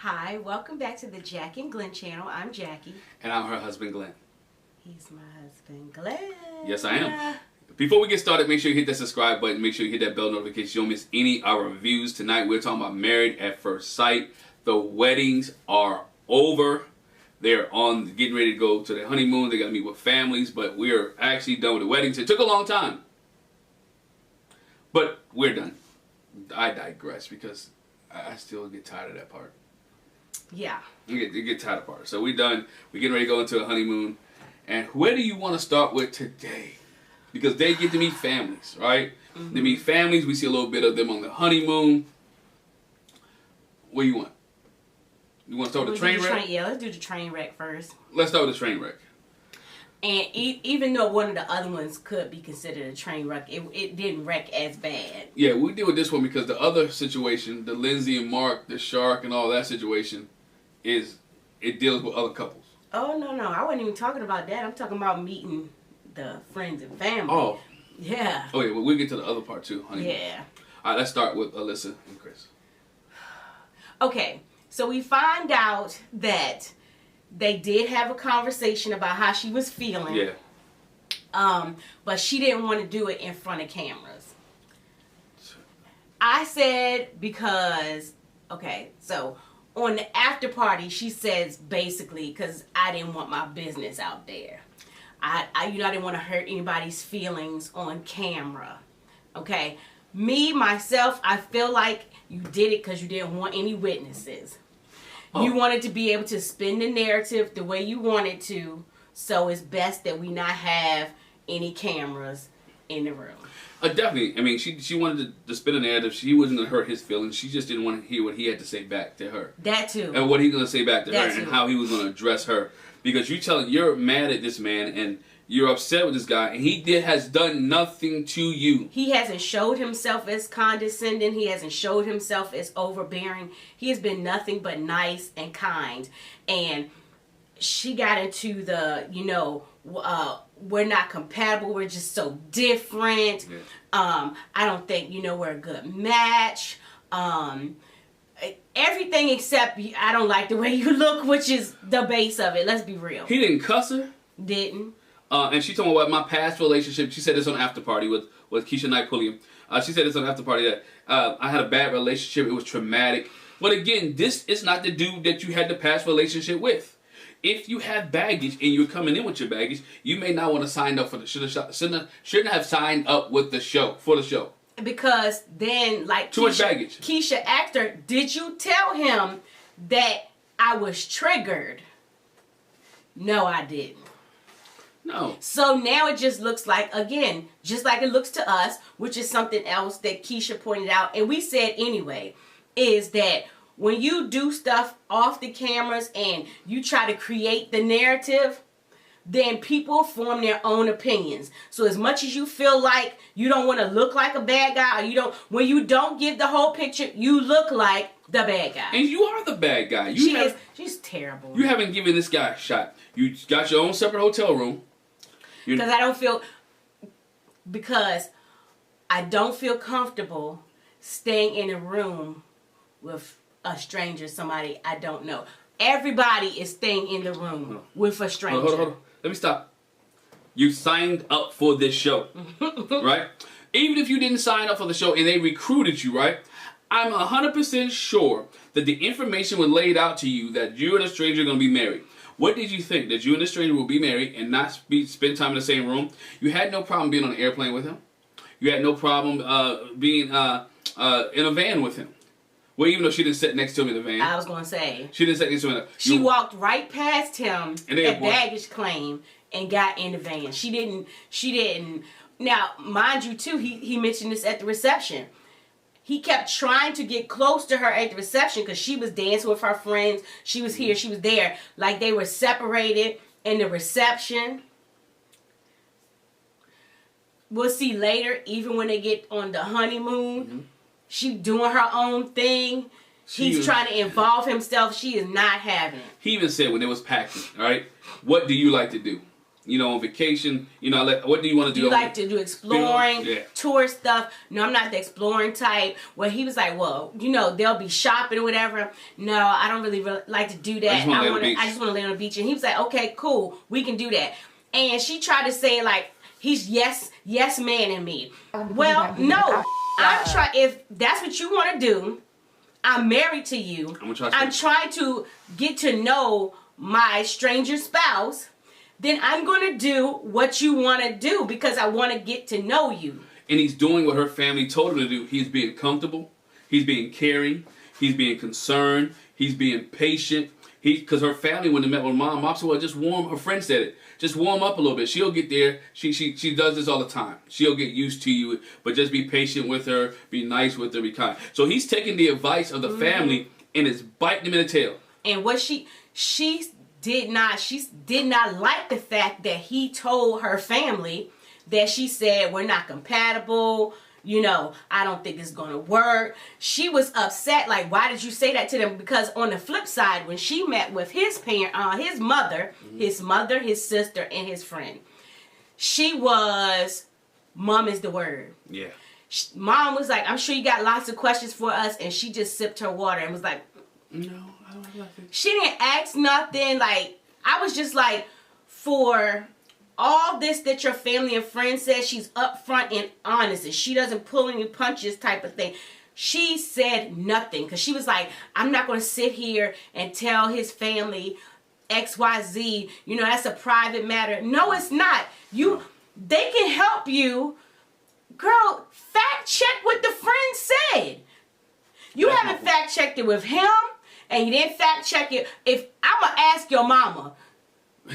Hi, welcome back to the Jac and Glen channel. I'm Jackie. And I'm her husband, Glenn. He's my husband, Glenn. Yes, I am. Before we get started, make sure you hit that subscribe button. Make sure you hit that bell notification so you don't miss any of our reviews. Tonight, we're talking about Married at First Sight. The weddings are over. They're on getting ready to go to their honeymoon. They got to meet with families, but we're actually done with the weddings. It took a long time, but we're done. I digress because I still get tired of that part. Yeah. You get tired of part. So we're done. We're getting ready to go into a honeymoon. And where do you want to start with today? Because they get to meet families, right? Mm-hmm. They meet families. We see a little bit of them on the honeymoon. What do you want? You want to start with the train wreck? Yeah, let's do the train wreck first. Let's start with the train wreck. And even though one of the other ones could be considered a train wreck, it didn't wreck as bad. Yeah, we deal with this one because the other situation, the Lindsay and Mark, the shark and all that situation, it deals with other couples. Oh, no. I wasn't even talking about that. I'm talking about meeting the friends and family. Oh. Yeah. Oh, yeah, well, we'll get to the other part too, honey. Yeah. All right, let's start with Alyssa and Chris. Okay, so we find out that they did have a conversation about how she was feeling. Yeah. But she didn't want to do it in front of cameras. I said because, okay, so on the after party, she says basically, because I didn't want my business out there. I didn't want to hurt anybody's feelings on camera. Okay, myself, I feel like you did it because you didn't want any witnesses. Oh. You wanted to be able to spin the narrative the way you wanted to, so it's best that we not have any cameras in the room. Definitely. I mean, she wanted to spin a narrative. She wasn't going to hurt his feelings. She just didn't want to hear what he had to say back to her. That too. And what he was going to say back to that her too. And how he was going to address her. Because you're mad at this man and you're upset with this guy and he has done nothing to you. He hasn't showed himself as condescending. He hasn't showed himself as overbearing. He has been nothing but nice and kind. And she got into the, we're not compatible. We're just so different. Yeah. I don't think, we're a good match. Everything except I don't like the way you look, which is the base of it. Let's be real. He didn't cuss her? Didn't. And she told me about my past relationship. She said this on After Party with Keisha Knight Pulliam. She said this on After Party that I had a bad relationship. It was traumatic. But again, this is not the dude that you had the past relationship with. If you have baggage and you're coming in with your baggage, you may not want to sign up for the shouldn't have signed up with the show for the show. Because then, like too much baggage. Keisha asked her, "Did you tell him that I was triggered?" No, I didn't. No. So now it just looks like, again, just like it looks to us, which is something else that Keisha pointed out, and we said anyway, is that when you do stuff off the cameras and you try to create the narrative, then people form their own opinions. So as much as you feel like you don't want to look like a bad guy, or when you don't give the whole picture, you look like the bad guy. And you are the bad guy. She's terrible. You haven't given this guy a shot. You got your own separate hotel room. Because I don't feel comfortable staying in a room with a stranger, somebody I don't know. Everybody is staying in the room with a stranger. Hold on. Let me stop. You signed up for this show, right? Even if you didn't sign up for the show and they recruited you, right? I'm 100% sure that the information was laid out to you that you and a stranger are going to be married. What did you think? That you and a stranger will be married and not spend time in the same room? You had no problem being on an airplane with him. You had no problem being in a van with him. Well, even though she didn't sit next to him in the van. I was going to say. She didn't sit next to him in the van. She walked right past him at baggage claim and got in the van. She didn't. Now, mind you, too, he mentioned this at the reception. He kept trying to get close to her at the reception because she was dancing with her friends. She was here, she was there. Like they were separated in the reception. We'll see later, even when they get on the honeymoon. Mm-hmm. She doing her own thing. He's trying to involve himself. She is not having it. He even said when they was packing, all right, what do you like to do? on vacation? What do you want to do? Do you like to do exploring, Yeah. tour stuff? No, I'm not the exploring type. Well, he was like, well, they'll be shopping or whatever. No, I don't really like to do that. I just want to lay on the beach. And he was like, okay, cool, we can do that. And she tried to say like, he's yes man in me. Well, no, if that's what you want to do, I'm married to you. I'm trying to get to know my stranger spouse. Then I'm going to do what you want to do because I want to get to know you. And he's doing what her family told him to do. He's being comfortable. He's being caring. He's being concerned. He's being patient. Because her family, when they met with mom said, well, just warm, her friend said it, just warm up a little bit. She'll get there. She does this all the time. She'll get used to you, but just be patient with her, be nice with her, be kind. So he's taking the advice of the family and is biting them in the tail. And what she did not like the fact that he told her family that she said, we're not compatible. I don't think it's going to work. She was upset. Like, why did you say that to them? Because on the flip side, when she met with his mother, his sister, and his friend, she was, mom is the word. Yeah. Mom was like, I'm sure you got lots of questions for us. And she just sipped her water and was like, no, I don't have nothing. She didn't ask nothing. Like, I was just like, for all this that your family and friends says, she's upfront and honest and she doesn't pull any punches type of thing. She said nothing because she was like, I'm not going to sit here and tell his family XYZ. That's a private matter. No, it's not. They can help you. Girl, fact check what the friend said. You haven't fact checked it with him and you didn't fact check it. If I'm going to ask your mama.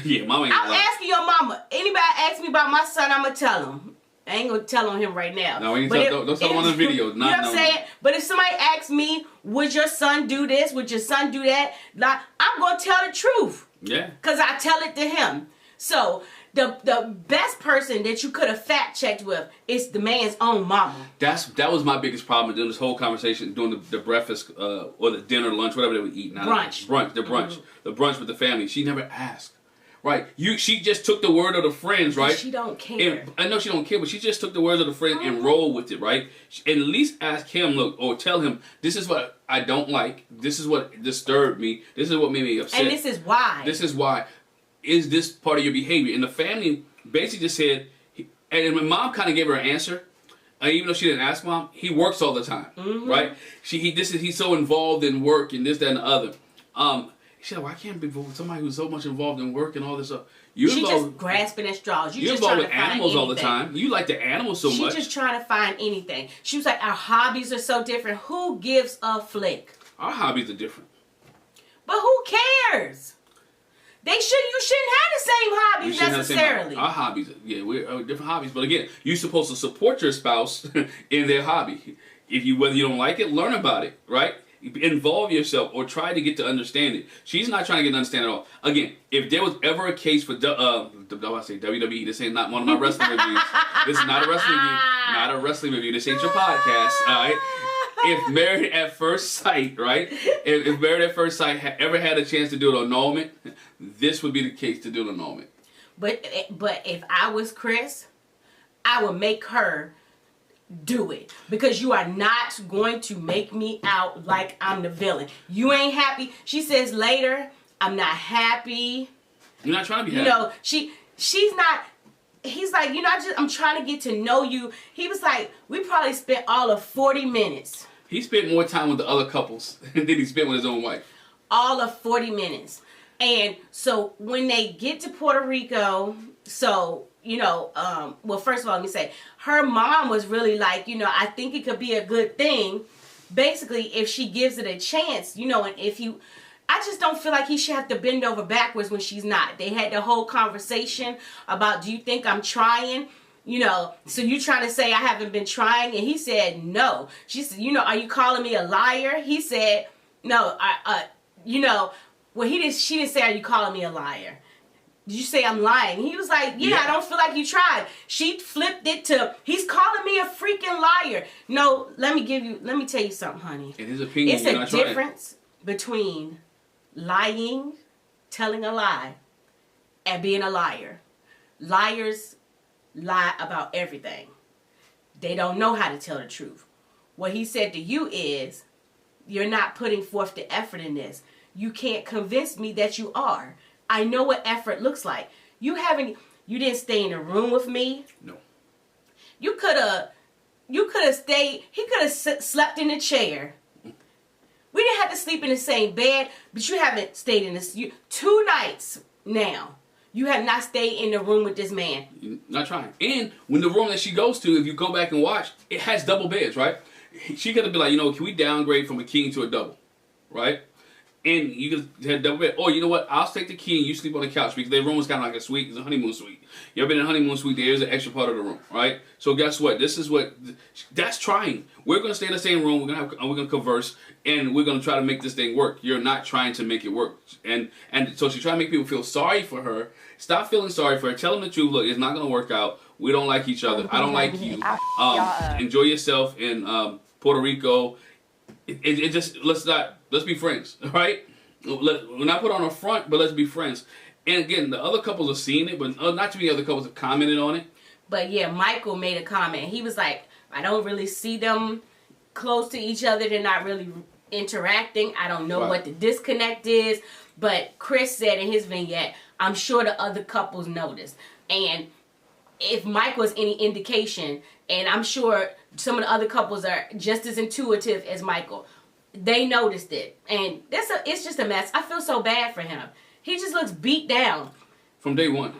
Yeah, mama ain't I'm asking your mama. Anybody ask me about my son, I'm going to tell him. I ain't going to tell on him right now. No, don't tell him on the video. You know what I'm saying? But if somebody asks me, would your son do this? Would your son do that? Like, I'm going to tell the truth. Yeah. Because I tell it to him. So, the best person that you could have fact checked with is the man's own mama. That was my biggest problem during this whole conversation, during the breakfast or the dinner, lunch, whatever they would eat. Brunch. The brunch with the family. She never asked. Right, she just took the word of the friends, right? She don't care. And I know she don't care, but she just took the words of the friends and rolled with it, right? And at least ask him, look, or tell him, this is what I don't like. This is what disturbed me. This is what made me upset. And this is why. This is why. Is this part of your behavior? And the family basically just said, and my mom kind of gave her an answer, even though she didn't ask mom. He works all the time, right? He's so involved in work and this, that, and the other. She said, well, I can't be involved with somebody who's so much involved in work and all this stuff. She's just grasping at straws. You're involved with animals all the time. You like the animals so much. She's just trying to find anything. She was like, our hobbies are so different. Who gives a flick? Our hobbies are different. But who cares? You shouldn't have the same hobbies necessarily. Our hobbies, we're different hobbies. But again, you're supposed to support your spouse in their hobby. Whether you don't like it, learn about it, right? Involve yourself or try to get to understand it. She's not trying to get to understand it at all. Again, if there was ever a case for WWE, this ain't not one of my wrestling reviews. This is not a wrestling review. Not a wrestling review. This ain't your podcast. All right. If Married at First Sight, right? If Married at First Sight ever had a chance to do an annulment, this would be the case to do an annulment. But if I was Chris, I would make her do it, because you are not going to make me out like I'm the villain. You ain't happy. She says later, I'm not happy. You're not trying to be happy. She's not. He's like, I'm trying to get to know you. He was like, we probably spent all of 40 minutes. He spent more time with the other couples than he spent with his own wife. All of 40 minutes. And so when they get to Puerto Rico, well, first of all, let me say, her mom was really like, I think it could be a good thing, basically, if she gives it a chance, and I just don't feel like he should have to bend over backwards when she's not. They had the whole conversation about, do you think I'm trying? So you trying to say I haven't been trying? And he said, no. She said, are you calling me a liar? He said, no, well, she didn't say, are you calling me a liar? Did you say I'm lying? He was like, yeah, I don't feel like you tried. She flipped it to, he's calling me a freaking liar. No, let me tell you something, honey. In his opinion, it's a difference between lying, telling a lie, and being a liar. liars lie about everything. They don't know how to tell the truth. What he said to you is, you're not putting forth the effort in this. You can't convince me that you are. I know what effort looks like. You didn't stay in a room with me. No. You could have stayed, he could have slept in a chair. We didn't have to sleep in the same bed, but you haven't stayed in this, 2 nights now. You have not stayed in the room with this man. You're not trying. And when the room that she goes to, if you go back and watch, it has double beds, right? She could have been like, can we downgrade from a king to a double, right? And you could have double bed. Or you know what? I'll take the key and you sleep on the couch because their room was kind of like a suite. It's a honeymoon suite. You ever been in a honeymoon suite? There's an extra part of the room, right? So guess what? That's trying. We're gonna stay in the same room. We're gonna converse, and we're gonna try to make this thing work. You're not trying to make it work, and so she's trying to make people feel sorry for her. Stop feeling sorry for her. Tell them the truth. Look, it's not gonna work out. We don't like each other. I don't like you. Enjoy yourself in Puerto Rico. It just let's be friends, all right? We're not put on a front, but let's be friends. And again, the other couples have seen it, but not too many other couples have commented on it. But yeah, Michael made a comment. He was like, I don't really see them close to each other. They're not really interacting. I don't know what the disconnect is. But Chris said in his vignette, I'm sure the other couples noticed. And if Mike was any indication, and I'm sure some of the other couples are just as intuitive as Michael, they noticed it. And it's just a mess. I feel so bad for him. He just looks beat down. From day one.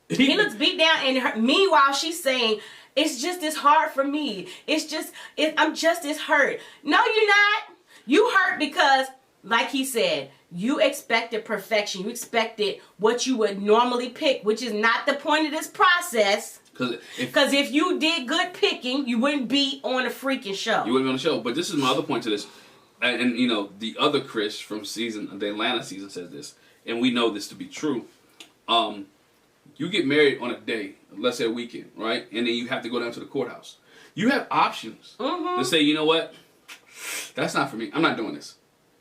He looks beat down, and meanwhile she's saying, it's just as hard for me. I'm just as hurt. No, you're not. You hurt because, like he said, you expected perfection. You expected what you would normally pick, which is not the point of this process. Because if you did good picking, you wouldn't be on a freaking show. You wouldn't be on the show. But this is my other point to this. And the other Chris from the Atlanta season says this, and we know this to be true. You get married on a day, let's say a weekend, right? And then you have to go down to the courthouse. You have options to say, you know what? That's not for me. I'm not doing this.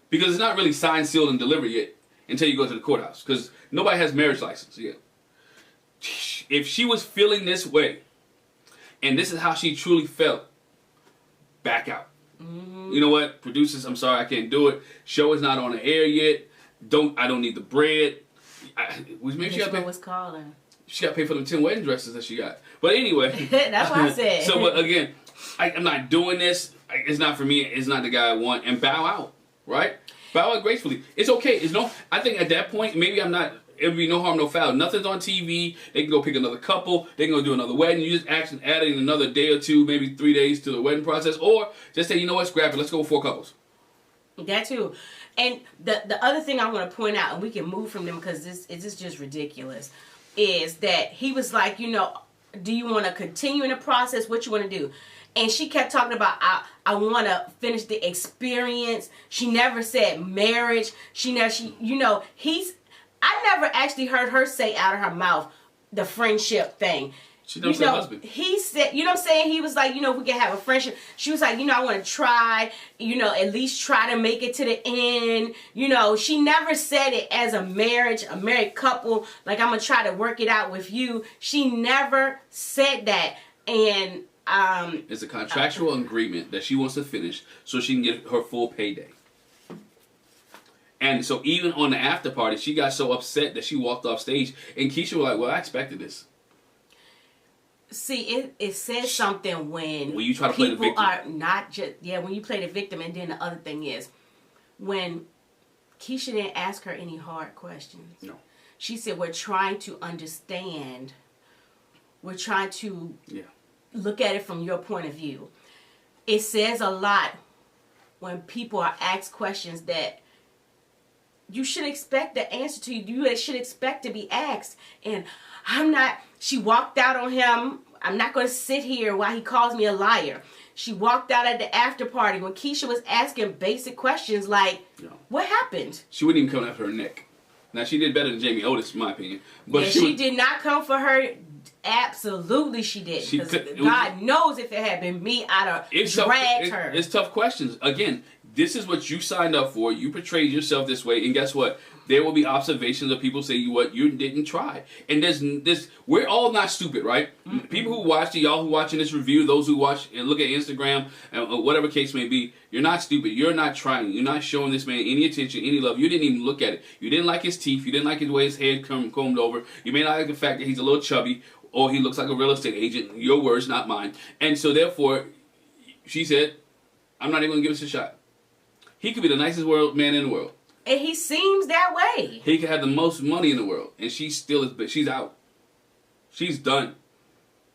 Because it's not really signed, sealed, and delivered yet until you go to the courthouse. Because nobody has marriage license yet. If she was feeling this way, and this is how she truly felt, back out. You know what? Producers, I'm sorry, I can't do it. Show is not on the air yet. I don't need the bread. Maybe she got to pay. She got to pay for them 10 wedding dresses that she got. But anyway. That's what I said. So, but again, I'm not doing this. It's not for me. It's not the guy I want. And bow out, right? Bow out gracefully. It's okay. I think at that point, maybe I'm not. It would be no harm, no foul. Nothing's on TV. They can go pick another couple. They can go do another wedding. You just adding another day or two, maybe 3 days to the wedding process. Or just say, you know what, scrap it. Let's go with 4 couples. That too. And the other thing I want to point out, and we can move from them because this is just ridiculous, is that he was like, do you want to continue in the process? What you want to do? And she kept talking about, I want to finish the experience. She never said marriage. I never actually heard her say out of her mouth the friendship thing. She don't say husband. He said, you know what I'm saying? He was like, we can have a friendship. She was like, I want to try, at least try to make it to the end. She never said it as a married couple. Like, I'm going to try to work it out with you. She never said that. And it's a contractual agreement that she wants to finish so she can get her full payday. And so even on the after party, she got so upset that she walked off stage. And Keisha was like, well, I expected this. See, it says something when you try to play the victim. People are not just, when you play the victim. And then the other thing is, when Keisha didn't ask her any hard questions. No. She said, we're trying to understand. We're trying to look at it from your point of view. It says a lot when people are asked questions that you should expect the answer to. You should expect to be asked. And she walked out on him. I'm not going to sit here while he calls me a liar. She walked out at the after party when Keisha was asking basic questions like, what happened? She wouldn't even come after her neck. Now, she did better than Jamie Otis, in my opinion. But she did not come for her. Absolutely she did. Because God knows if it had been me, I'd have dragged her. It's tough questions. Again, this is what you signed up for. You portrayed yourself this way, and guess what? There will be observations of people say you didn't try. And we're all not stupid, right? Mm-hmm. People who watch y'all who watching this review, those who watch and look at Instagram and whatever case may be, you're not stupid. You're not trying. You're not showing this man any attention, any love. You didn't even look at it. You didn't like his teeth. You didn't like the way his head combed over. You may not like the fact that he's a little chubby or he looks like a real estate agent. Your words, not mine. And so therefore, she said, I'm not even going to give this a shot. He could be the nicest man in the world. And he seems that way. He could have the most money in the world, and she still is. She's out. She's done.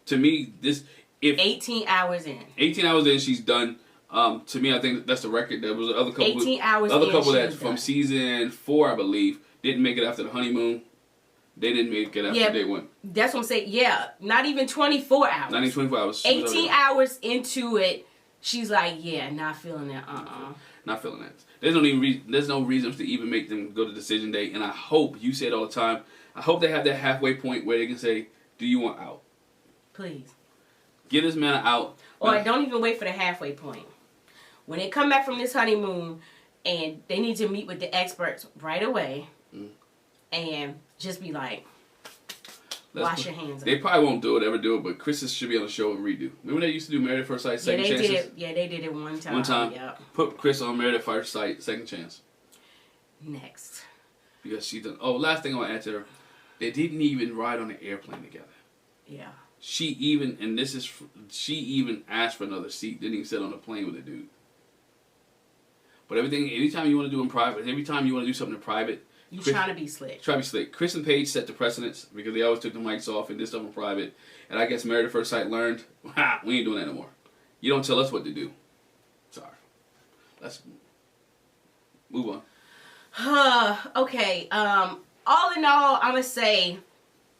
To me, if 18 hours in. 18 hours in, she's done. To me, I think that's the record. There was another couple. 18 hours. Other in, couple that from done. Season 4, I believe, didn't make it after the honeymoon. They didn't make it after day 1. That's what I'm saying. Yeah, not even 24 hours. Not even 24 hours. 18 hours into it, she's like, yeah, not feeling that. Not feeling that. There's no reason to even make them go to decision day. And I hope, you say it all the time, I hope they have that halfway point where they can say, do you want out? Please. Get this man out. Or don't even wait for the halfway point. When they come back from this honeymoon and they need to meet with the experts right away and just be like, wash your hands up. They probably won't ever do it, but Chris should be on the show and redo. Remember they used to do Married at First Sight, Second Chances? They did it one time. Yep. Put Chris on Married at First Sight, Second Chance. Next. Because she done. Oh, last thing I want to add to her. They didn't even ride on an airplane together. Yeah. She even asked for another seat. Didn't even sit on a plane with a dude. But anytime you want to do in private, every time you want to do something in private, You're trying to be slick. Try to be slick. Chris and Paige set the precedence because they always took the mics off and did stuff in private. And I guess Married at First Sight learned, we ain't doing that no more. You don't tell us what to do. Sorry. Let's move on. Okay. All in all, I'm going to say,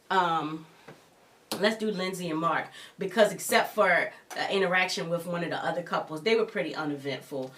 let's do Lindsay and Mark. Because except for interaction with one of the other couples, they were pretty uneventful.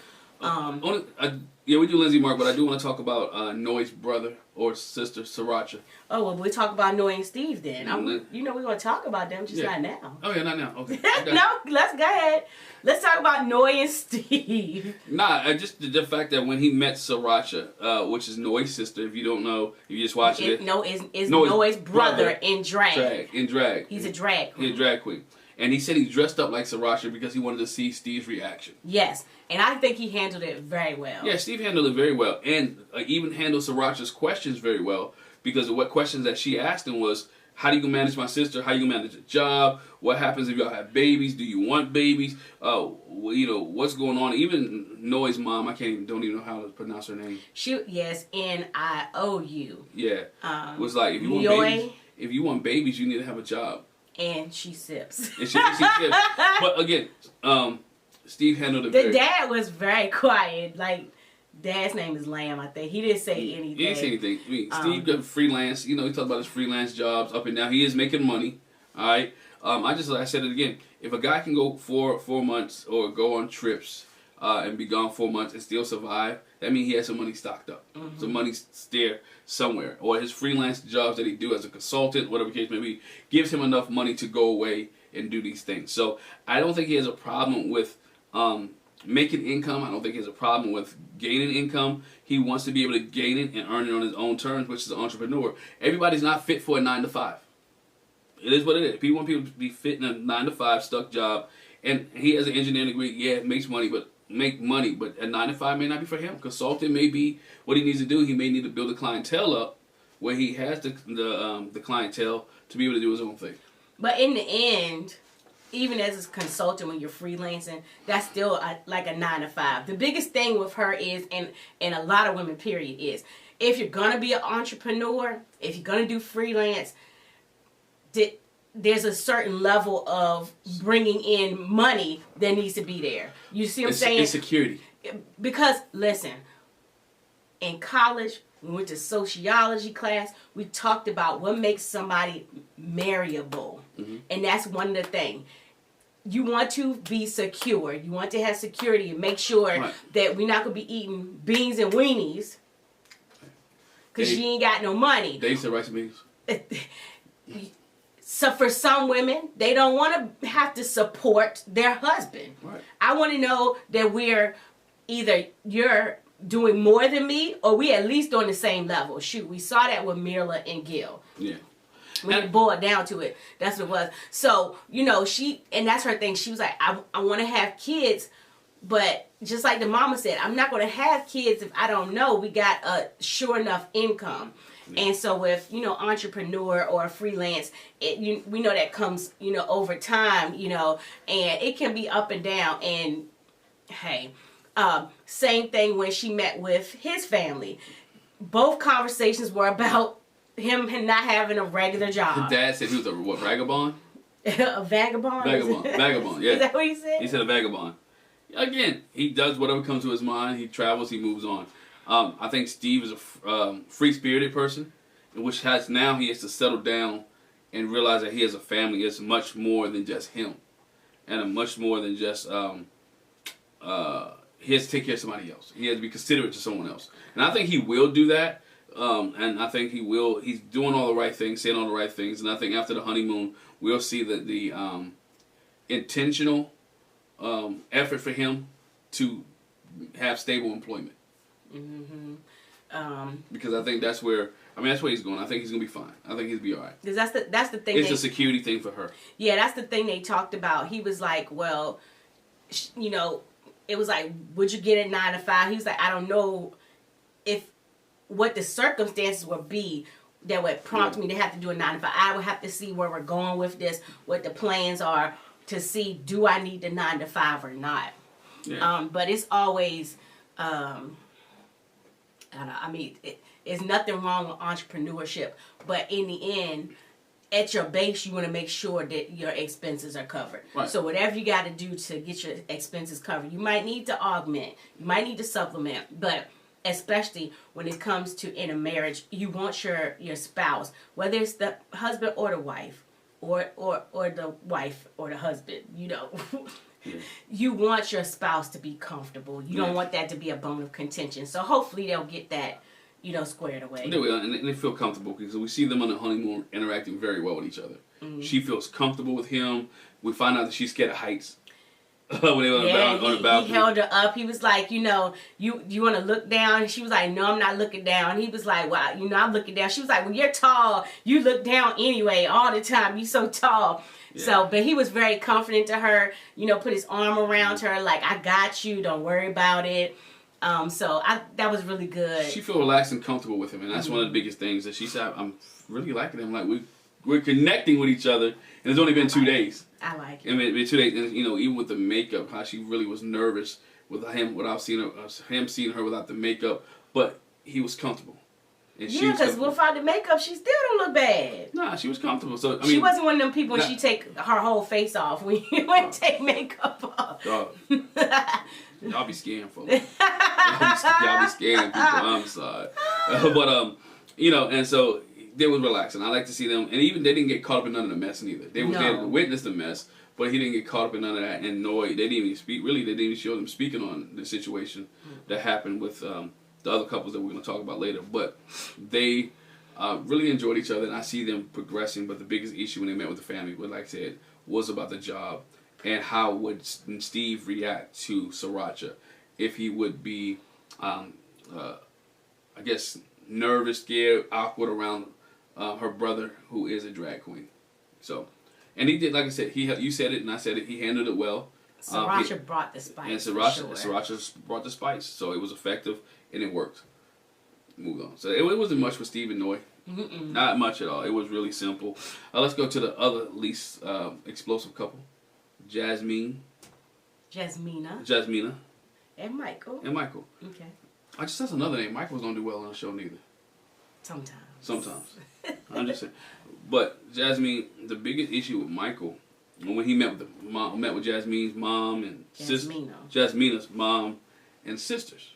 Yeah, we do Lindsay Mark, but I do want to talk about Noy's brother or sister, Sriracha. Oh, well, we'll talk about Noy and Steve then. We're going to talk about them, just not now. Oh, yeah, not now. Okay. No, let's go ahead. Let's talk about Noy and Steve. Nah, just the fact that when he met Sriracha, which is Noy's sister, if you don't know, if you just watching it. No, is Noy's brother in drag. In drag. He's a drag queen. He's a drag queen. And he said he dressed up like Sriracha because he wanted to see Steve's reaction. Yes, and I think he handled it very well. Yeah, Steve handled it very well. And even handled Sriracha's questions very well because of what questions that she asked him was, how do you manage my sister? How do you manage a job? What happens if y'all have babies? Do you want babies? What's going on? Even Noy's mom, don't even know how to pronounce her name. N-I-O-U. Yeah. Was like, if you want babies, you need to have a job. And she sips. She sips. But again, Steve handled it The dad was very quiet. Like, dad's name is Lamb, I think. He didn't say anything. He didn't say anything. I mean, Steve got freelance. He talked about his freelance jobs up and down. He is making money. All right. I said it again. If a guy can go 4 months or go on trips and be gone 4 months and still survive, that means he has some money stocked up. Mm-hmm. Some money's there somewhere. Or his freelance jobs that he do as a consultant, whatever the case may be, gives him enough money to go away and do these things. So I don't think he has a problem with making income. I don't think he has a problem with gaining income. He wants to be able to gain it and earn it on his own terms, which is an entrepreneur. Everybody's not fit for a 9-to-5. It is what it is. People want people to be fit in a 9-to-5 stuck job. And he has an engineering degree. Yeah, it makes money, but a 9-to-5 may not be for him. Consulting may be what he needs to do. He may need to build a clientele up where he has the clientele to be able to do his own thing. But in the end, even as a consultant when you're freelancing, that's still like a 9-to-5. The biggest thing with her is, and a lot of women, period, is if you're going to be an entrepreneur, if you're going to do freelance, there's a certain level of bringing in money that needs to be there. You see what I'm saying? It's security. Because, listen, in college, we went to sociology class, we talked about what makes somebody marriable. Mm-hmm. And that's one of the things. You want to be secure. You want to have security and make sure that we're not going to be eating beans and weenies because you ain't got no money. They used to rice and beans. So for some women, they don't want to have to support their husband. Right. I want to know that we're either you're doing more than me, or we at least on the same level. Shoot, we saw that with Mirla and Gil. Yeah. When it boiled down to it, that's what it was. So, you know, and that's her thing. She was like, I want to have kids, but just like the mama said, I'm not going to have kids if I don't know we got a sure enough income. Yeah. And so with, you know, entrepreneur or freelance, we know that comes, you know, over time, you know, and it can be up and down. And hey, same thing when she met with his family. Both conversations were about him not having a regular job. His dad said he was a what, vagabond? A vagabond? Vagabond, yeah. Is that what he said? He said a vagabond. Again, he does whatever comes to his mind. He travels, he moves on. I think Steve is a free-spirited person, which he has to settle down and realize that he has a family. It's much more than just him. And much more than just, he has to take care of somebody else. He has to be considerate to someone else. And I think he will do that. And I think he's doing all the right things, saying all the right things. And I think after the honeymoon, we'll see that the intentional effort for him to have stable employment. Mm-hmm. Because I think that's where he's going. I think he's going to be fine. I think he'll be all right. Because that's the thing. It's a security thing for her. Yeah, that's the thing they talked about. He was like, well, you know, it was like, would you get a 9 to 5? He was like, I don't know what the circumstances would be that would prompt me to have to do a 9 to 5. I would have to see where we're going with this, what the plans are, to see do I need the 9 to 5 or not. Yeah. But it's always, I mean, it's nothing wrong with entrepreneurship, but in the end, at your base, you want to make sure that your expenses are covered. Right. So whatever you got to do to get your expenses covered, you might need to augment, you might need to supplement, but especially when it comes to in a marriage, you want your spouse, whether it's the husband or the wife, or the wife or the husband, you know, you want your spouse to be comfortable. You don't want that to be a bone of contention. So hopefully they'll get that, you know, squared away. They will, and they feel comfortable because we see them on the honeymoon interacting very well with each other. Mm-hmm. She feels comfortable with him. We find out that she's scared of heights. When they were on the balcony. He held her up. He was like, you know, you want to look down? And she was like, no, I'm not looking down. He was like, well, you know, I'm looking down. She was like, well, you're tall. You look down anyway all the time. You're so tall. Yeah. So, but he was very confident to her, you know, put his arm around her like, I got you. Don't worry about it. So that was really good. She felt relaxed and comfortable with him. And that's one of the biggest things that she said, I'm really liking him. Like, we're connecting with each other. And it's only been 2 days. I like it. I mean, it's 2 days, and you know, even with the makeup, how she really was nervous with him without seeing her without the makeup, but he was comfortable. And yeah, because without the makeup, she still don't look bad. Nah, she was comfortable. So I mean, she wasn't one of them people. She take her whole face off when you take makeup off. Y'all be scaring folks. Y'all be scaring people. I'm sorry, but you know, and so. They was relaxing. I like to see them, and even they didn't get caught up in none of the mess neither. They were there to witness the mess, but he didn't get caught up in none of that. And they didn't even speak. Really, they didn't even show them speaking on the situation that happened with the other couples that we're going to talk about later. But they really enjoyed each other, and I see them progressing. But the biggest issue when they met with the family, like I said, was about the job and how would Steve react to Sriracha if he would be, I guess, nervous, scared, awkward around. Her brother, who is a drag queen. So, and he did, like I said, you said it and I said it, he handled it well. Sriracha brought the spice. And Sriracha brought the spice. So it was effective and it worked. Moved on. So it wasn't much with Steve and Noy. Mm-mm. Not much at all. It was really simple. Let's go to the other least explosive couple. Jasmina. And Michael. Okay. That's another name. Michael's don't do well on the show neither. Sometimes. I'm just saying. But Jasmine, the biggest issue with Michael, when he met with Jasmine's mom and sister, Jasmina's mom and sisters.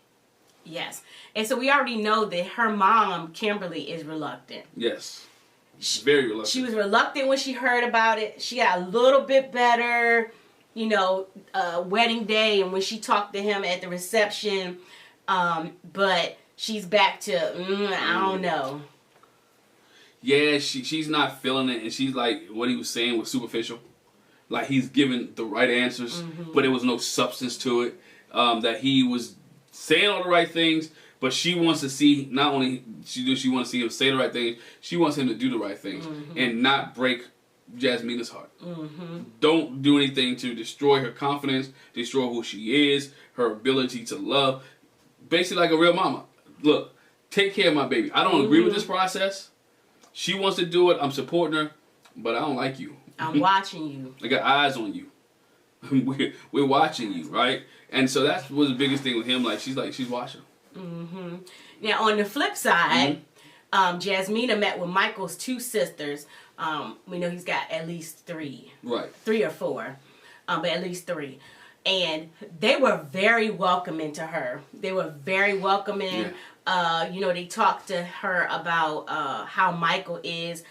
Yes. And so we already know that her mom, Kimberly, is reluctant. Yes. Very reluctant. She was reluctant when she heard about it. She got a little bit better, you know, wedding day and when she talked to him at the reception. But she's back to, I don't know. Yeah, she's not feeling it, and she's like, what he was saying was superficial. Like, he's giving the right answers, but there was no substance to it. That he was saying all the right things, but she wants to see, not only she wants to see him say the right things, she wants him to do the right things and not break Jasmina's heart. Don't do anything to destroy her confidence, destroy who she is, her ability to love. Basically like a real mama. Look, take care of my baby. I don't agree with this process. She wants to do it. I'm supporting her, but I don't like you. I'm watching you. I got eyes on you. we're watching you, right? And so that was the biggest thing with him. She's watching. Now on the flip side, Jasmina met with Michael's 2 sisters. We know he's got at least 3. Right. 3 or 4. But at least 3. And they were very welcoming to her. They were very welcoming. Yeah. They talked to her about how Michael is.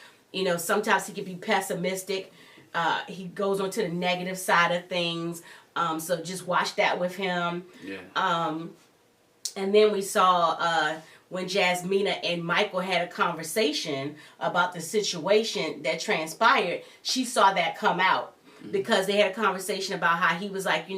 Sometimes he can be pessimistic. He goes on to the negative side of things. So just watch that with him. Yeah. And then we saw when Jasmina and Michael had a conversation about the situation that transpired, she saw that come out. Because they had a conversation about how he was like,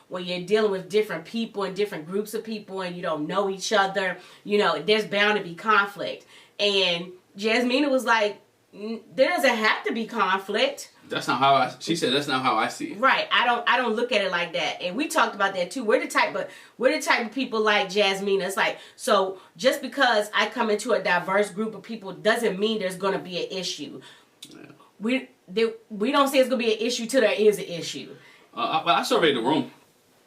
when you're dealing with different people and different groups of people and you don't know each other, there's bound to be conflict. And Jasmina was like, there doesn't have to be conflict. That's not how she said that's not how I see it. Right. I don't look at it like that. And we talked about that too. We're the type of people like Jasmina. It's like, so just because I come into a diverse group of people doesn't mean there's going to be an issue. Yeah. We don't say it's going to be an issue till there is an issue. I surveyed the room.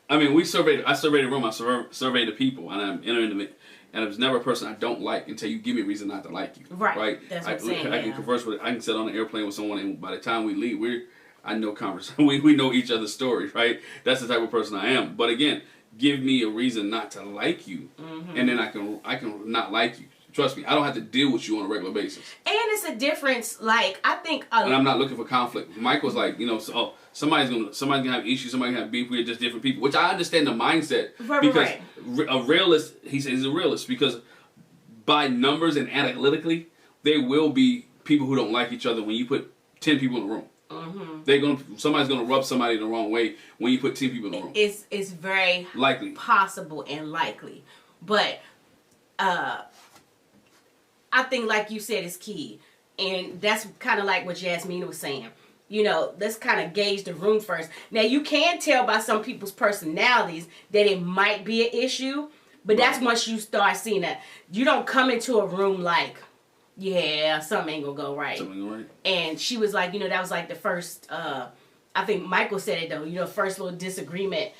I mean, I surveyed the room. I surveyed the people, and I'm entering it. And there's never a person I don't like until you give me a reason not to like you. Right. That's what I'm saying. I can converse with. I can sit on an airplane with someone, and by the time we leave, I know conversation. We know each other's stories, right? That's the type of person I am. But again, give me a reason not to like you, and then I can not like you. Trust me, I don't have to deal with you on a regular basis. And it's a difference. Like I think, and I'm not looking for conflict. Michael's like, somebody's gonna have issues. Somebody's gonna have beef. We're just different people, which I understand the mindset because a realist. He says he's a realist because by numbers and analytically, there will be people who don't like each other when you put 10 people in the room. Somebody's gonna rub somebody the wrong way when you put 10 people in the room. It's very likely, possible, and likely, but I think, like you said, is key. And that's kind of like what Jasmina was saying. Let's kind of gauge the room first. Now, you can tell by some people's personalities that it might be an issue. But that's once you start seeing that. You don't come into a room like, yeah, something ain't going to go right. Something ain't right. And she was like, that was like the first, I think Michael said it though, first little disagreement.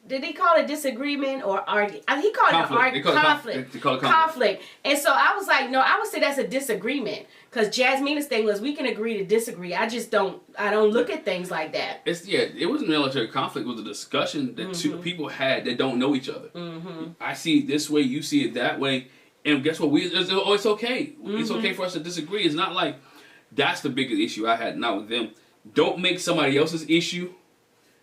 Did he call it disagreement or argue? He called it conflict. Conflict. And so I was like, no, I would say that's a disagreement. Because Jasmina's thing was, we can agree to disagree. I don't look at things like that. It wasn't military conflict. It was a discussion that two people had that don't know each other. I see it this way, you see it that way. And guess what? It's okay. It's okay for us to disagree. It's not like that's the biggest issue I had, not with them. Don't make somebody else's issue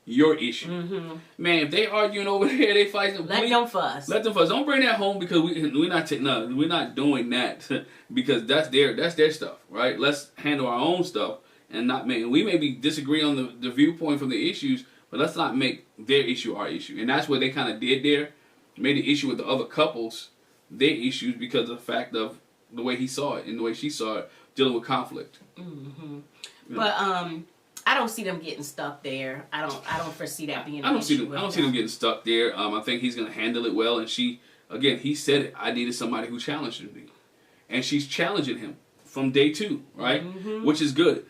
your issue. Man, if they arguing over there, they fighting. Let them fuss. Don't bring that home because we're not doing that because that's their stuff, right? Let's handle our own stuff and not make. We maybe disagree on the viewpoint from the issues, but let's not make their issue our issue. And that's what they kind of did there. Made the issue with the other couples their issues because of the fact of the way he saw it and the way she saw it, dealing with conflict. But I don't see them getting stuck there. I don't foresee that being. I don't see them getting stuck there. I think he's gonna handle it well. And he said it. I needed somebody who challenged me, and she's challenging him from day 2, right? Which is good.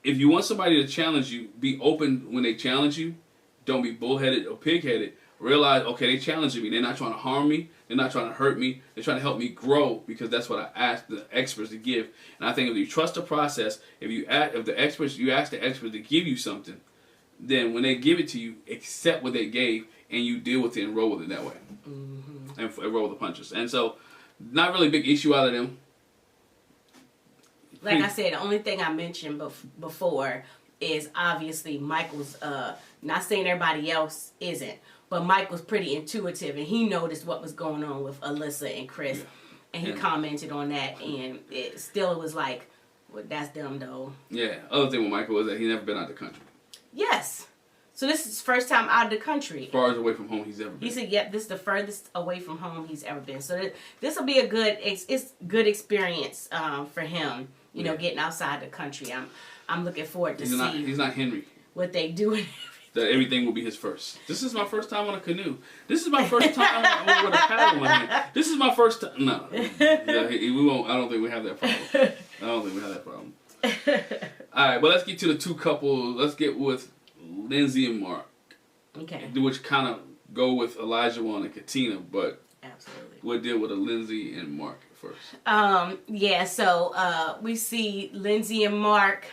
If you want somebody to challenge you, be open when they challenge you. Don't be bullheaded or pigheaded. Realize, okay, they challenging me. They're not trying to harm me. They're not trying to hurt me. They're trying to help me grow because that's what I asked the experts to give. And I think if you trust the process, if you ask the experts to give you something, then when they give it to you, accept what they gave and you deal with it and roll with it that way. And roll with the punches. And so, not really a big issue out of them. Like I said, the only thing I mentioned before is obviously Michael's, not saying everybody else isn't, but Michael's pretty intuitive, and he noticed what was going on with Alyssa and Chris, and he commented on that, and it was like, well, that's them, though. Yeah, other thing with Michael is that he never been out the country. Yes. So this is his first time out of the country. As far as away from home he's ever been. He said, "Yep, this is the furthest away from home he's ever been." So this will be a good experience for him. You know, getting outside the country. I'm looking forward to see. He's not Henry. What they do. That everything will be his first. This is my first time on a canoe. This is my first time with a paddle in my hand. This is my first time. No, we won't. I don't think we have that problem. All right, but let's get to the two couples. Let's get with Lindsay and Mark. Okay. Which kind of go with Elijah Wan and Katina, but absolutely, we'll deal with Lindsay and Mark first. Yeah. So we see Lindsay and Mark.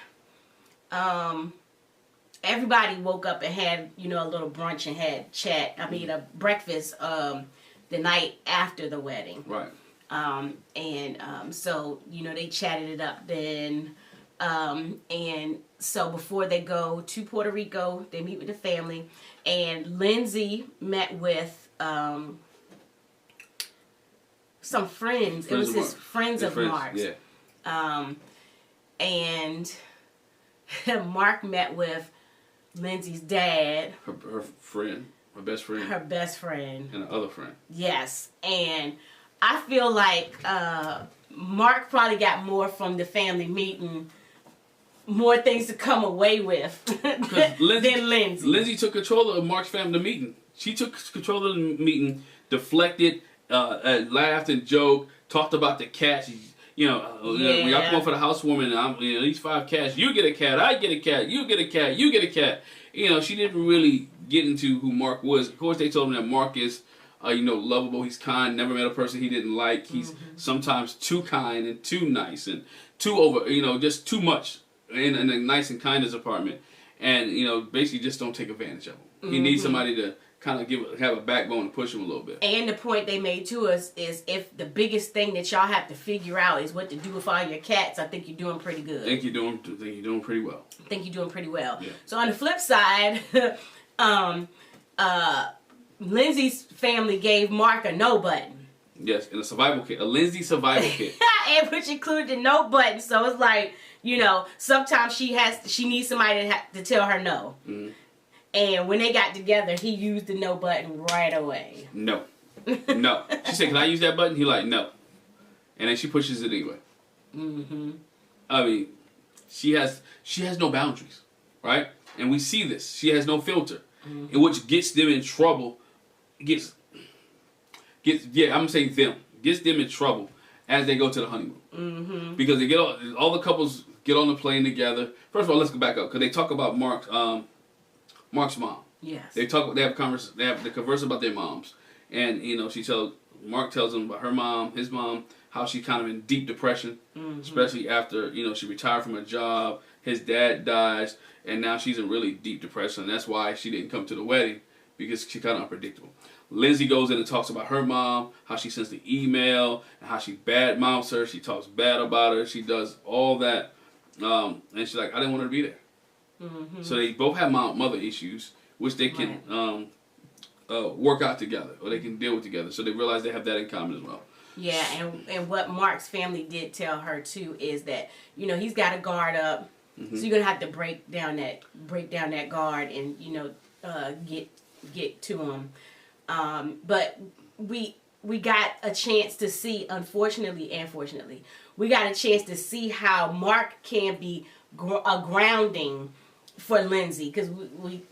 Everybody woke up and had, you know, a little brunch and had a breakfast the night after the wedding. Right. So, you know, they chatted it up then. And so before they go to Puerto Rico, they meet with the family. And Lindsay met with some friends. It was his friends of Mark's. Yeah. And Mark met with Lindsay's dad. Her friend. Her best friend. Her best friend. And her other friend. Yes. And I feel like Mark probably got more from the family meeting, more things to come away with than Lindsay. Lindsay took control of Mark's family meeting. She took control of the meeting, deflected, laughed and joked, talked about the cats. When y'all come over for the housewarming, these 5 cats, you get a cat, I get a cat, you get a cat, you get a cat. She didn't really get into who Mark was. Of course, they told him that Mark is, lovable, he's kind, never met a person he didn't like. He's sometimes too kind and too nice and too over, just too much in a nice and kindness apartment. And, basically just don't take advantage of him. He needs somebody to kind of have a backbone to push him a little bit. And the point they made to us is if the biggest thing that y'all have to figure out is what to do with all your cats, I think you're doing pretty good. I think you're doing pretty well. I think you're doing pretty well. Yeah. So on the flip side, Lindsay's family gave Mark a no button. Yes, and a survival kit, a Lindsay survival kit. And which included the no button. So it's like, sometimes she needs somebody to tell her no. Mm-hmm. And when they got together, he used the no button right away. No. No. She said, "Can I use that button?" He like, "No." And then she pushes it anyway. Mm-hmm. I mean, she has no boundaries, right? And we see this. She has no filter, in which gets them in trouble. Gets I'm gonna say them. Gets them in trouble as they go to the honeymoon. Mm-hmm. Because they get all the couples get on the plane together. First of all, let's go back up because they talk about Mark's mom. Yes. They converse about their moms. And, Mark tells them about her mom, his mom, how she's kind of in deep depression, especially after, she retired from her job, his dad dies, and now she's in really deep depression. And that's why she didn't come to the wedding, because she's kind of unpredictable. Lindsay goes in and talks about her mom, how she sends the email, and how she badmouths her, she talks bad about her, she does all that. And she's like, I didn't want her to be there. Mm-hmm. So they both have mother issues, which they can work out together, or they can deal with together. So they realize they have that in common as well. Yeah, and what Mark's family did tell her too is that he's got a guard up, so you're gonna have to break down that guard and get to him. But we got a chance to see, unfortunately and fortunately, we got a chance to see how Mark can be a grounding for Lindsay, because we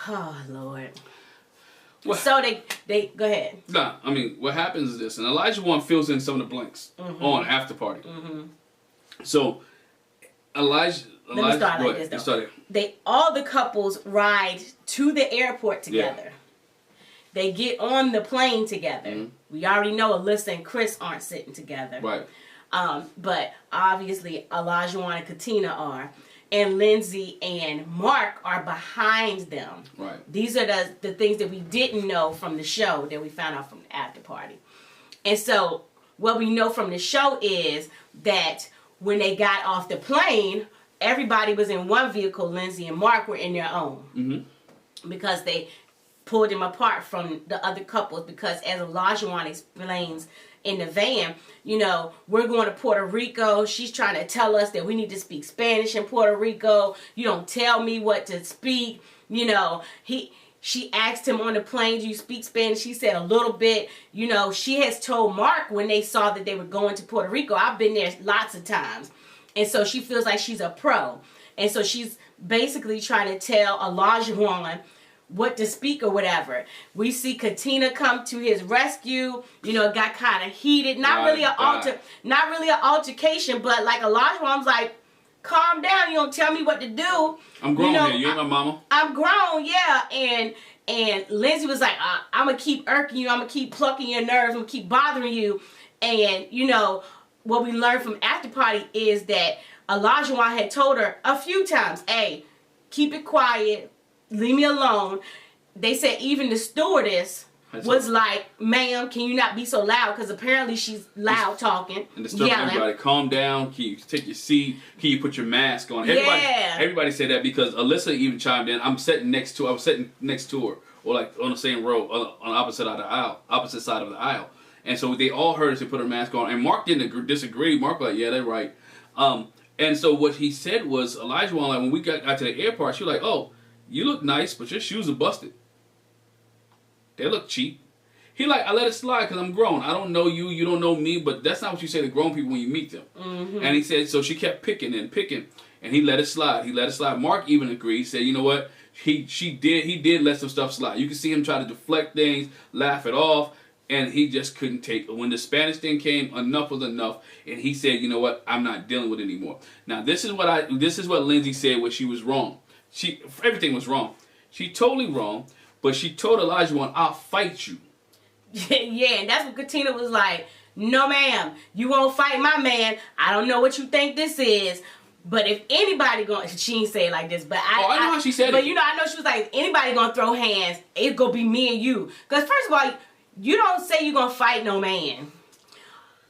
oh Lord. Well, so they go ahead. Nah, I mean, what happens is this, and Elijah Wan fills in some of the blanks on After Party. So Elijah, let me start like this though. All the couples ride to the airport together. Yeah. They get on the plane together. We already know Alyssa and Chris aren't sitting together. Right. But obviously Elijah Wan and Katina are. And Lindsay and Mark are behind them. Right. These are the things that we didn't know from the show that we found out from the After Party. And so what we know from the show is that when they got off the plane, everybody was in one vehicle. Lindsay and Mark were in their own. Because pulled him apart from the other couples because, as Olajuwon explains in the van, you know, we're going to Puerto Rico. She's trying to tell us that we need to speak Spanish in Puerto Rico. You don't tell me what to speak. You know, she asked him on the plane, do you speak Spanish? He said a little bit. You know, she has told Mark when they saw that they were going to Puerto Rico, I've been there lots of times. And so she feels like she's a pro. And so she's basically trying to tell Olajuwon what to speak or whatever. We see Katina come to his rescue. You know, it got kind of heated. Not really an altercation, but like Olajuwon's like, calm down. You don't tell me what to do. I'm grown here. You ain't my mama. I'm grown, yeah. And Lindsay was like, I'm gonna keep irking you. I'm gonna keep plucking your nerves. I'm gonna keep bothering you. And you know what we learned from after party is that Olajuwon had told her a few times, hey, keep it quiet, leave me alone. They said even the stewardess was like, ma'am, can you not be so loud? Because apparently she's loud talking. And disturbing everybody. Calm down. Can you take your seat? Can you put your mask on? Everybody said that because Alyssa even chimed in. I was sitting next to her, or like on the same row, on the opposite side of the aisle. And so they all heard her say put her mask on. And Mark didn't disagree. Mark was like, yeah, they're right. And so what he said was, Olajuwon, like when we got to the airport, she was like, oh, you look nice, but your shoes are busted. They look cheap. He like, I let it slide because I'm grown. I don't know you. You don't know me. But that's not what you say to grown people when you meet them. Mm-hmm. And he said, so she kept picking. And he let it slide. Mark even agreed. He said, you know what? He did let some stuff slide. You can see him try to deflect things, laugh it off. And he just couldn't take it. When the Spanish thing came, enough was enough. And he said, you know what? I'm not dealing with it anymore. Now, this is what Lindsay said where she was wrong. Everything was wrong. She totally wrong. But she told Olajuwon, I'll fight you. Yeah, and that's what Katina was like. No, ma'am. You won't fight my man. I don't know what you think this is. But if anybody she ain't say it like this, but I know how she said it. But you know, I know she was like, if anybody gonna throw hands, it's gonna be me and you. Because first of all, you don't say you're gonna fight no man.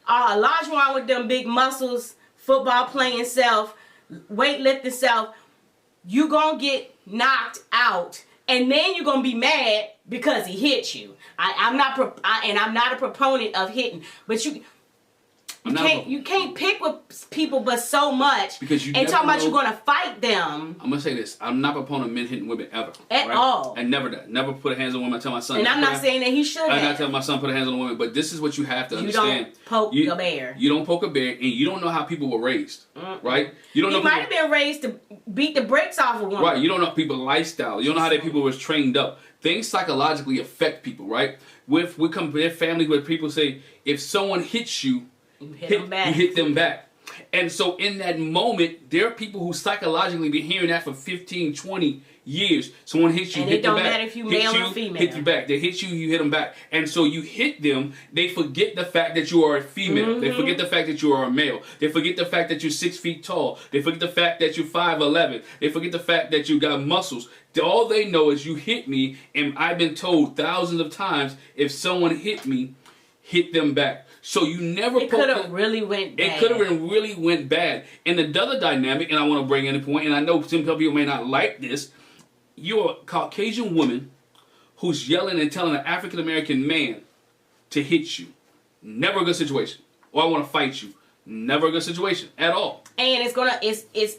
Olajuwon with them big muscles, football playing self, weightlifting self, you gonna get knocked out. And then you're gonna be mad because he hit you. I'm not a proponent of hitting, but you can't pick with people but so much because and talking about you're gonna fight them. I'm gonna say this: I'm not a proponent of men hitting women ever at all. And never put hands on women. I tell my son. And I'm not saying that he should. I'm not telling my son put hands on a woman, but this is what you have to understand. You don't poke a bear. You don't poke a bear, and you don't know how people were raised, right? You don't know. He might have been raised to beat the brakes off a woman. Right. You don't know people's lifestyle. You don't know how that people was trained up. Things psychologically affect people, right? We come to their family where people say if someone hits you. You hit them back. And so in that moment, there are people who psychologically been hearing that for 15, 20 years. Someone hits you, and hit them back. It don't matter if you male or female. Hit you back. They hit you, you hit them back. And so you hit them, they forget the fact that you are a female. Mm-hmm. They forget the fact that you are a male. They forget the fact that you're 6 feet tall. They forget the fact that you're 5'11". They forget the fact that you got muscles. All they know is you hit me, and I've been told thousands of times, if someone hit me, hit them back. So you never. It could have really went bad. It could have really went bad. And the other dynamic, and I want to bring in a point, and I know some people may not like this. You're a Caucasian woman who's yelling and telling an African American man to hit you. Never a good situation. Or I want to fight you. Never a good situation at all. And it's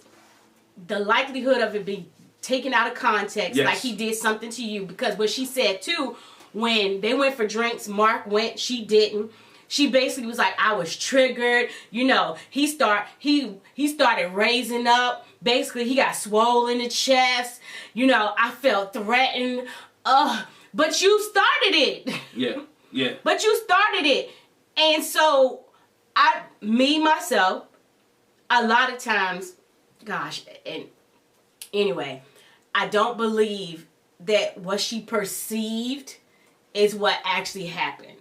the likelihood of it being taken out of context, like he did something to you. Because what she said too, when they went for drinks, Mark went, she didn't. She basically was like, I was triggered. You know, he started raising up. Basically, he got swollen in the chest. You know, I felt threatened. But you started it. Yeah. But you started it. And so, myself, a lot of times, gosh, and anyway, I don't believe that what she perceived is what actually happened.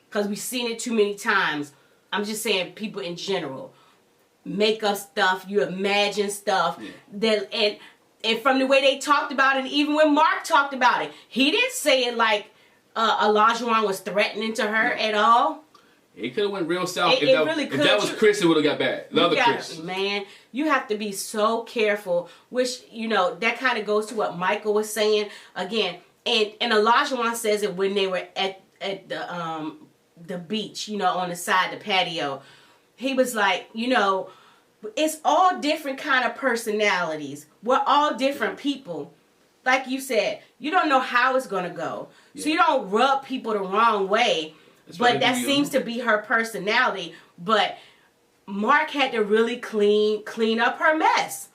Because we've seen it too many times. I'm just saying people in general make up stuff. You imagine stuff. Yeah. And from the way they talked about it, even when Mark talked about it, he didn't say it like Olajuwon was threatening to her at all. It could have went real south. If that was Chris, it would have got bad. The other Chris. Man, you have to be so careful. Which, you know, that kind of goes to what Michael was saying. Again, And Olajuwon says it when they were at the beach, you know, on the side, the patio. He was like, you know, it's all different kind of personalities. We're all different people. Like you said, you don't know how it's going to go. So you don't rub people the wrong way. But that seems to be her personality. But Mark had to really clean up her mess.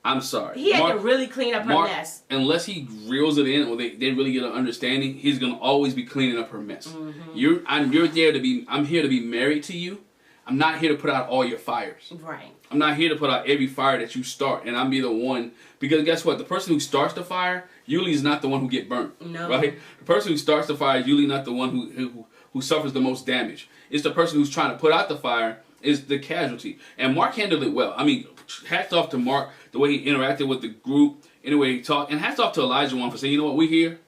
I'm sorry. He had to really clean up her mess. Unless he reels it in or they really get an understanding, he's going to always be cleaning up her mess. Mm-hmm. I'm here to be married to you. I'm not here to put out all your fires. Right. I'm not here to put out every fire that you start, and I'm be the one, because guess what? The person who starts the fire usually is not the one who get burnt. No. Right? The person who starts the fire is usually not the one who suffers the most damage. It's the person who's trying to put out the fire is the casualty. And Mark handled it well. I mean, hats off to Mark, the way he interacted with the group, and the way he talked, and hats off to Olajuwon for saying, you know what, we're here.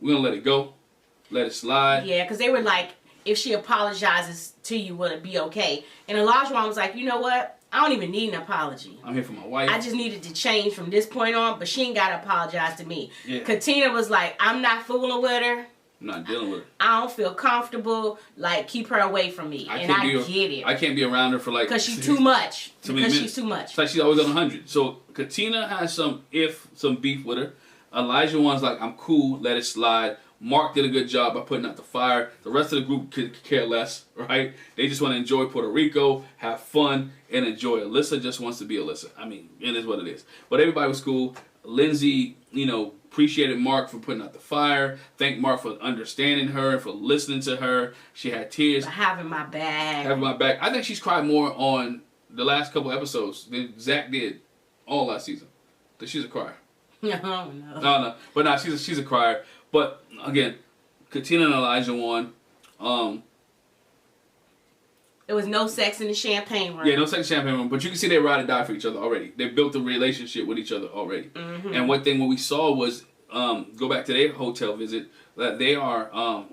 We're going to let it go. Let it slide. Yeah, because they were like, if she apologizes to you, will it be okay? And Olajuwon was like, you know what? I don't even need an apology. I'm here for my wife. I just needed to change from this point on, but she ain't got to apologize to me. Yeah. Katina was like, I'm not fooling with her. I'm not dealing with her. I don't feel comfortable. Like, keep her away from me. I get it. I can't be around her for like... Because she's too much. She's too much. It's like she's always on 100. So, Katina has some beef with her. Olajuwon's like, I'm cool, let it slide. Mark did a good job by putting out the fire. The rest of the group could care less, right? They just want to enjoy Puerto Rico, have fun, and enjoy. Alyssa just wants to be Alyssa. I mean, it is what it is. But everybody was cool. Lindsay, you know, appreciated Mark for putting out the fire. Thanked Mark for understanding her, for listening to her. She had tears. For having my back. Having my back. I think she's cried more on the last couple episodes than Zach did all last season. But she's a crier. No. No. But no, she's a crier. But again, Katina and Olajuwon, there was no sex in the champagne room. Yeah, no sex in the champagne room. But you can see they ride or die for each other already. They built a relationship with each other already. Mm-hmm. And what we saw was, go back to their hotel visit, that they are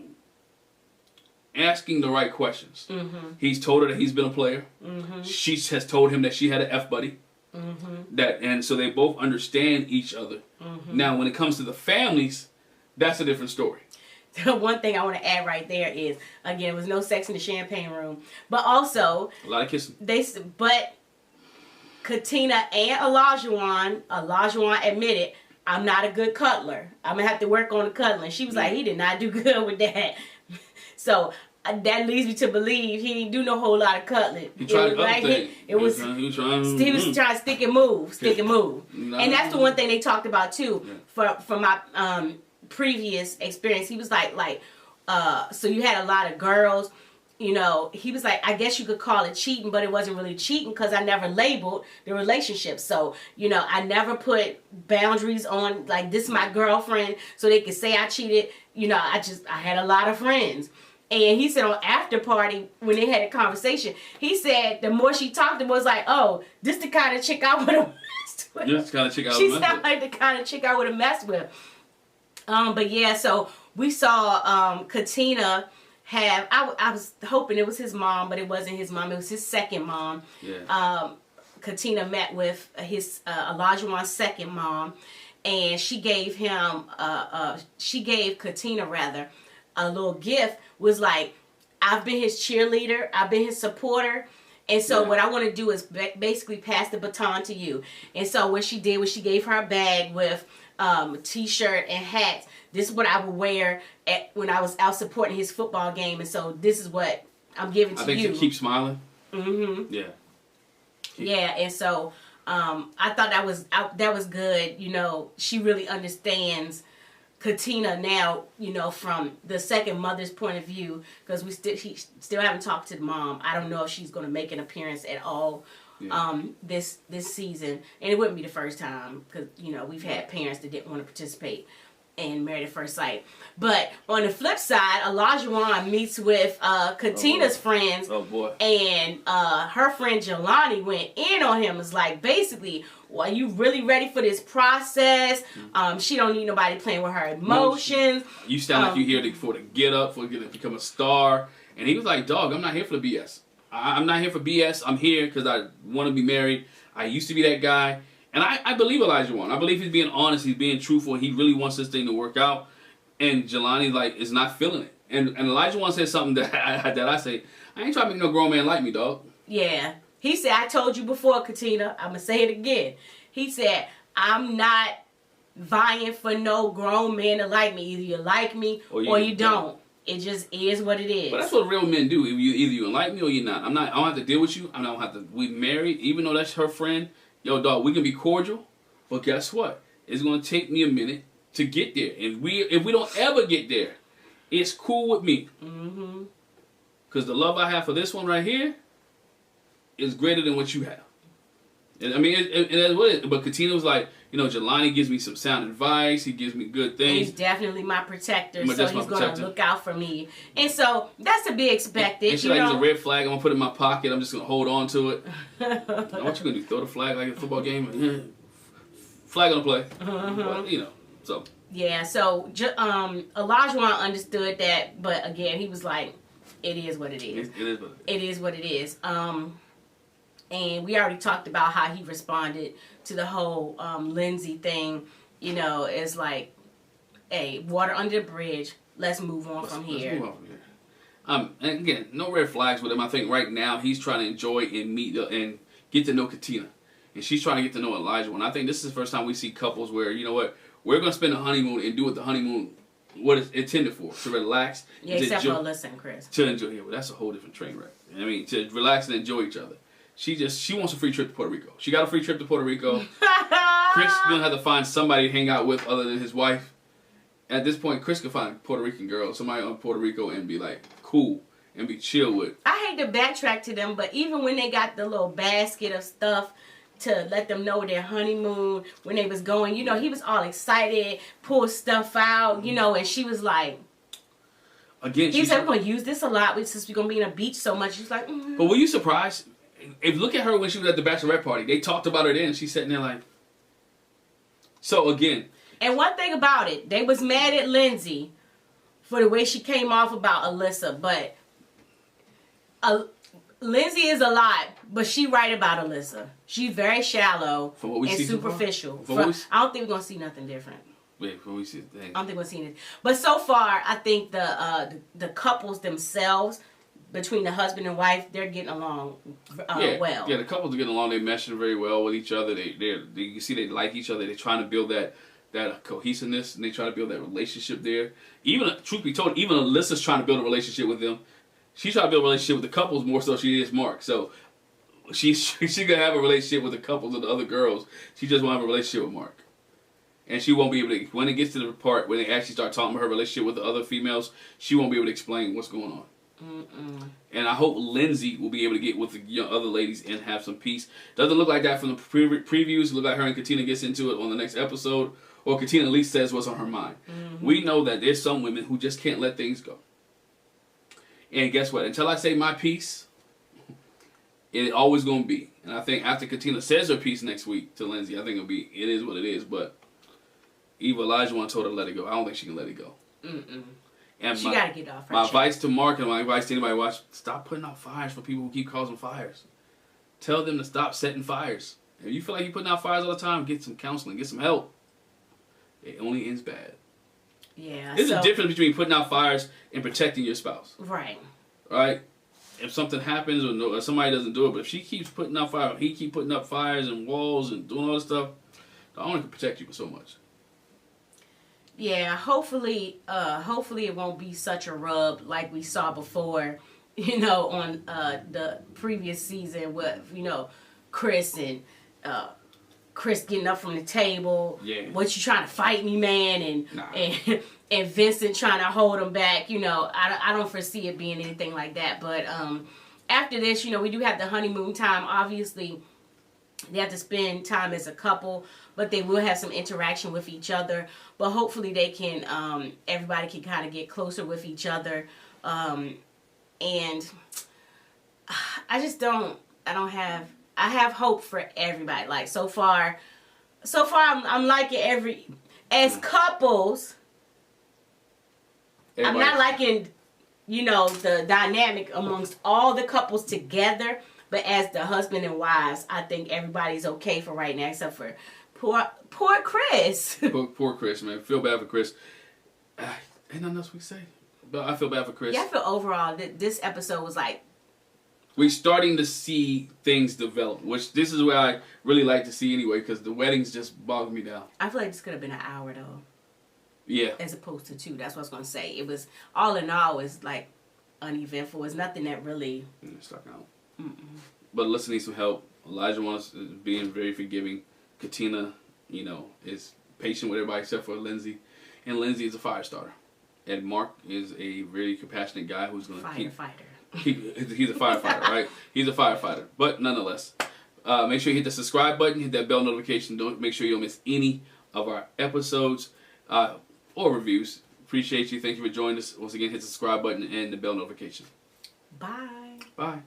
asking the right questions. Mm-hmm. He's told her that he's been a player. Mm-hmm. She has told him that she had an F buddy. Mm-hmm. And so they both understand each other. Mm-hmm. Now, when it comes to the families, that's a different story. One thing I want to add right there is, again, there was no sex in the champagne room, but also a lot of kissing. But Katina and Olajuwon admitted, I'm not a good cuddler. I'm gonna have to work on the cuddling. She was like, he did not do good with that. So that leads me to believe he didn't do no whole lot of cuddling. He tried other things. He was trying to stick and move. And that's the one thing they talked about too. Yeah. For my previous experience, he was like, so you had a lot of girls, you know, he was like, I guess you could call it cheating, but it wasn't really cheating because I never labeled the relationship. So, you know, I never put boundaries on, like, this is my girlfriend, so they could say I cheated. You know, I had a lot of friends. And he said on after party, when they had a conversation, he said the more she talked, it was like, oh, this the kind of chick I would have messed with. This kind of chick I would have messed with. She sounded like the kind of chick I would have messed with. But yeah, so we saw Katina have, I was hoping it was his mom, but it wasn't his mom. It was his second mom. Yeah. Katina met with his Olajuwon's second mom, and she gave him, Katina rather, a little gift. Was like, I've been his cheerleader, I've been his supporter, and so what I want to do is basically pass the baton to you. And so what she did was she gave her a bag with a t-shirt and hats. This is what I would wear when I was out supporting his football game, and so this is what I'm giving to you. I think to keep smiling. Mm-hmm. Yeah. Yeah, and so I thought that was good. You know, she really understands Katina now, you know, from the second mother's point of view, because he still haven't talked to the mom. I don't know if she's going to make an appearance at all this season, and it wouldn't be the first time, because, you know, we've had parents that didn't want to participate in Married at First Sight. But on the flip side, Olajuwon meets with Katina's friends. Oh boy! And her friend Jelani went in on him. It's like, basically, well, you really ready for this process? She don't need nobody playing with her emotions. You sound like you here for the get up, for to become a star. And he was like, dog, I'm not here for the BS. I'm not here for BS. I'm here because I want to be married. I used to be that guy. And I believe Olajuwon. I believe he's being honest. He's being truthful. He really wants this thing to work out. And Jelani like is not feeling it. And Elijah once said something that I say, I ain't trying to make no grown man like me, dog. Yeah. He said, I told you before, Katina, I'm going to say it again. He said, I'm not vying for no grown man to like me. Either you like me or you don't. It just is what it is. But that's what real men do. If you either you like me or you're not. I don't have to deal with you. I don't have to. We married, even though that's her friend. Yo, dog, we can be cordial, but guess what? It's gonna take me a minute to get there. And if we don't ever get there, it's cool with me. Mm-hmm. Because the love I have for this one right here is greater than what you have. And I mean, that's what it is. But Katina was like, you know, Jelani gives me some sound advice. He gives me good things. He's definitely my protector, so he's going to look out for me. And so that's to be expected. And she's like, it's a red flag. I'm going to put it in my pocket. I'm just going to hold on to it. What you going to do? Throw the flag like in a football game? Flag on the play. Well, you know, so. Yeah, so Elijah understood that, but again, he was like, it is what it is. It is what it is. And we already talked about how he responded to the whole Lindsay thing. You know, it's like, hey, water under the bridge. Let's move on from here. Let's move on from here. And again, no red flags with him. I think right now he's trying to enjoy and meet and get to know Katina. And she's trying to get to know Elijah. And I think this is the first time we see couples where, you know what, we're going to spend a honeymoon and do what the honeymoon, what it's intended for, to relax. Yeah, except for Alyssa and Chris. To enjoy. Yeah, well, that's a whole different train wreck. I mean, to relax and enjoy each other. She wants a free trip to Puerto Rico. She got a free trip to Puerto Rico. Chris gonna have to find somebody to hang out with other than his wife. At this point, Chris could find a Puerto Rican girl, somebody on Puerto Rico, and be like cool and be chill with. I hate to backtrack to them, but even when they got the little basket of stuff to let them know their honeymoon, when they was going, you know, he was all excited, pulled stuff out, you know, and she was like, again, he said, we're gonna use this a lot since we're gonna be in a beach so much. She's like, But were you surprised? If look at her when she was at the bachelorette party, they talked about her then. She's sitting there like. So again. And one thing about it, they was mad at Lindsay for the way she came off about Alyssa, but Lindsay is a lot, but she right about Alyssa. She's very shallow and superficial. I don't think we're gonna see nothing different. Wait, before we see the thing. I don't think we're seeing it. But so far, I think the couples themselves, between the husband and wife, they're getting along well. Yeah, the couples are getting along. They're meshing very well with each other. You see they like each other. They're trying to build that cohesiveness, and they try to build that relationship there. Even, truth be told, even Alyssa's trying to build a relationship with them. She's trying to build a relationship with the couples more so she is Mark. So she's going to have a relationship with the couples of the other girls. She just won't have a relationship with Mark. And she won't be able to, when it gets to the part where they actually start talking about her relationship with the other females, she won't be able to explain what's going on. And I hope Lindsay will be able to get with the other ladies and have some peace. Doesn't look like that from the previews. It look like her and Katina gets into it on the next episode, or Katina at least says what's on her mind. We know that there's some women who just can't let things go. And guess what? Until I say my piece, it's always going to be. And I think after Katina says her piece next week to Lindsay, I think it is what it is. But Elijah told her to let it go. I don't think she can let it go. And she got to get off her My chest. advice to Mark and my advice to anybody watch, stop putting out fires for people who keep causing fires. Tell them to stop setting fires. If you feel like you're putting out fires all the time, get some counseling, get some help. It only ends bad. Yeah. There's a difference between putting out fires and protecting your spouse. Right. Right? If something happens or somebody doesn't do it, but if she keeps putting out fires, he keep putting up fires and walls and doing all this stuff, the owner can protect you for so much. Yeah, hopefully it won't be such a rub like we saw before, you know, on the previous season with, you know, Chris and Chris getting up from the table. Yeah. What you trying to fight me, man? And Vincent trying to hold him back. You know, I don't foresee it being anything like that. But after this, you know, we do have the honeymoon time. Obviously, they have to spend time as a couple, but they will have some interaction with each other. But hopefully they can, everybody can kind of get closer with each other. And I have hope for everybody. Like so far I'm liking as couples. I'm not liking, you know, the dynamic amongst all the couples together. But as the husband and wives, I think everybody's okay for right now, except for poor Chris. Poor Chris, man. Feel bad for Chris. Ain't nothing else we can say. But I feel bad for Chris. Yeah, I feel overall that this episode was like, we're starting to see things develop, which this is where I really like to see anyway, because the weddings just bog me down. I feel like this could have been an hour though. Yeah. As opposed to 2. That's what I was gonna say. It was all in all, it's like uneventful. It's nothing that really Stuck out. But Alyssa needs some help. Elijah wants being very forgiving. Katina, you know, is patient with everybody except for Lindsay, and Lindsay is a fire starter. And Mark is a very compassionate guy who's going to fighter. He's a firefighter, right? He's a firefighter. But nonetheless, make sure you hit the subscribe button, hit that bell notification. Don't make sure you don't miss any of our episodes or reviews. Appreciate you. Thank you for joining us. Once again, hit the subscribe button and the bell notification. Bye. Bye.